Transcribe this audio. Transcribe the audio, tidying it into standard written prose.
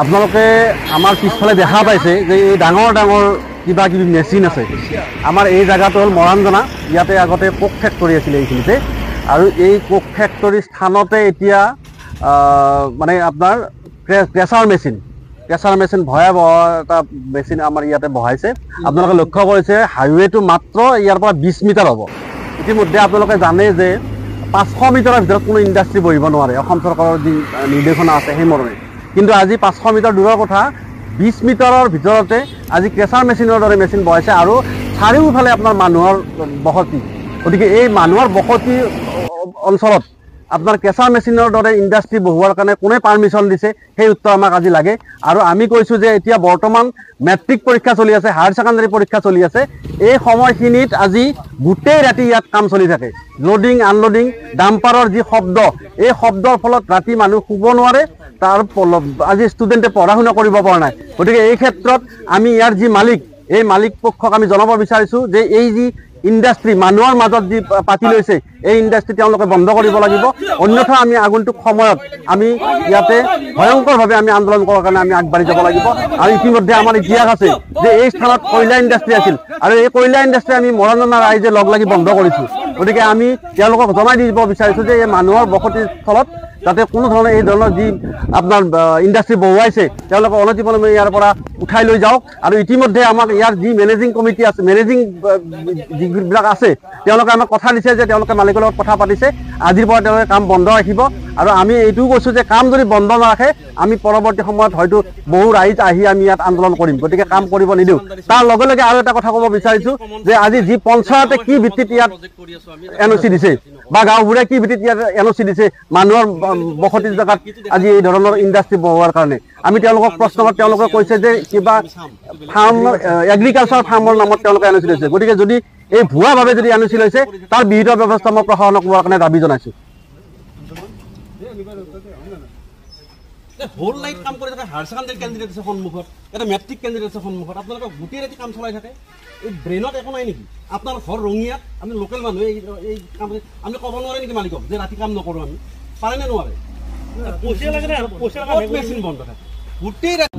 আপোনালোকে আমাৰ পিছফালে দেখা পাইছে যে এই ডাঙৰ ডাঙৰ কিবা কিবি মেচিন আছে। আমাৰ এই জায়গাটো হ'ল মৰাণজনা। ইয়াতে আগতে কোক ফেক্টৰী আছিলে এইখিনিতে, আৰু এই কোক ফেক্টৰীৰ স্থানতে এতিয়া মানে আপোনাৰ প্ৰেছাৰ মেচিন ভয়াৱহ এটা মেচিন আমাৰ ইয়াতে বহাইছে। আপোনালোকে লক্ষ্য কৰিছে হাইৱেটো মাত্ৰ ইয়াৰ পৰা 20 মিটাৰ হ'ব। ইতিমধ্যে আপোনালোকে জানে যে 500 মিটাৰৰ ভিতৰত কোনো ইণ্ডাষ্ট্ৰী বহিব নোৱাৰে, অসম চৰকাৰৰ যি নিৰ্দেশনা আছে সেইমৰ্মে। কিন্তু আজি 500 মিটাৰ দূৰৰ কথা 20 মিটাৰৰ ভিতৰতে আজি প্ৰেছাৰ মেচিনৰ দৰে মেচিন বহাইছে, আৰু চাৰিওফালে আপোনাৰ মানুহৰ বসতি। গতিকে এই মানুহৰ বসতি অঞ্চলত আপোনাৰ প্ৰেছাৰ মেচিনৰ দৰে ইণ্ডাষ্ট্ৰী বহোৱাৰ কাৰণে কোনে পাৰ্মিশ্যন দিছে সেই উত্তৰ আমাক আজি লাগে। আৰু আমি কৈছোঁ যে এতিয়া বৰ্তমান মেট্ৰিক পৰীক্ষা চলি আছে, হায়াৰ ছেকেণ্ডাৰী পৰীক্ষা চলি আছে। এই সময়খিনিত আজি গোটেই ৰাতি ইয়াত কাম চলি থাকে। লোডিং আনলোডিং ডাম্পাৰৰ যি শব্দ, এই শব্দৰ ফলত ৰাতি মানুহ শুব নোৱাৰে, তাৰ আজি ষ্টুডেণ্টে পঢ়া শুনা কৰিব পৰা নাই। গতিকে এই ক্ষেত্ৰত আমি ইয়াৰ যি মালিক, এই মালিক পক্ষক আমি জনাব বিচাৰিছোঁ যে এই যি ইণ্ডাষ্ট্ৰী মানুহৰ মাজত যি পাতি লৈছে, এই ইণ্ডাষ্ট্ৰী তেওঁলোকে বন্ধ কৰিব লাগিব, অন্যথা আমি আগন্তুক সময়ত আমি ইয়াতে ভয়ংকৰভাৱে আমি আন্দোলন কৰাৰ কাৰণে আমি আগবাঢ়ি যাব লাগিব। আৰু ইতিমধ্যে আমাৰ ইতিহাস আছে যে এই স্থানত কয়লা ইণ্ডাষ্ট্ৰী আছিল, আৰু এই কয়লা ইণ্ডাষ্ট্ৰী আমি মৰাণজনা ৰাইজে লগ লাগি বন্ধ কৰিছোঁ। গতিকে আমি তেওঁলোকক জনাই দিব বিচাৰিছোঁ যে এই মানুহৰ বসতিৰ স্থলত যাতে কোনো ধৰণৰ এই ধৰণৰ যি আপোনাৰ ইণ্ডাষ্ট্ৰী বহুৱাইছে তেওঁলোকে অনতিপলমে ইয়াৰ পৰা উঠাই লৈ যাওক। আৰু ইতিমধ্যে আমাক ইয়াৰ যি মেনেজিং কমিটি আছে, মেনেজিং যিবিলাক আছে, তেওঁলোকে আমাক কথা দিছে যে তেওঁলোকে মালিকৰ লগত কথা পাতিছে, আজিৰ পৰা তেওঁলোকে কাম বন্ধ ৰাখিব। আৰু আমি এইটোও কৈছোঁ যে কাম যদি বন্ধ নাৰাখে আমি পৰৱৰ্তী সময়ত হয়তো বহু ৰাইজ আহি আমি ইয়াত আন্দোলন কৰিম। গতিকে কাম কৰিব নিদিওঁ। তাৰ লগে লগে আৰু এটা কথা ক'ব বিচাৰিছোঁ যে আজি যি পঞ্চায়তে কি ভিত্তিত ইয়াত NOC দিছে, বা গাঁওবোৰে কি ভিত্তিত ইয়াত NOC দিছে মানুহৰ বসতি জেগাত আজি এই ধৰণৰ ইণ্ডাষ্ট্ৰী বহোৱাৰ কাৰণে, আমি তেওঁলোকক প্ৰশ্ন কৰাত তেওঁলোকে কৈছে যে কিবা ফাৰ্ম, এগ্ৰিকালচাৰ ফাৰ্মৰ নামত তেওঁলোকে NOC লৈছে। গতিকে যদি এই ভুৱাভাৱে যদি NOC লৈছে তাৰ বিহিত ব্যৱস্থা মই প্ৰশাসনক লোৱাৰ কাৰণে দাবী জনাইছোঁ। হোল নাইট কাম কৰি থাকে, হায়াৰ ছেকেণ্ডাৰী কেণ্ডিডেট আছে সন্মুখত, এটা মেট্ৰিক কেণ্ডিডেট আছে সন্মুখত, আপোনালোকে গোটেই ৰাতি কাম চলাই থাকে। এই ব্ৰেইনত একো নাই নেকি? আপোনাৰ ঘৰ ৰঙিয়াত, আমি লোকেল মানুহে এই কাম আমি ক'ব নোৱাৰে নেকি মালিকক যে ৰাতি কাম নকৰোঁ? আমি পাৰে নে নোৱাৰে? পইচা লাগে নে? পইচা মেচিন বন্ধ থাকে গোটেই ৰাতি।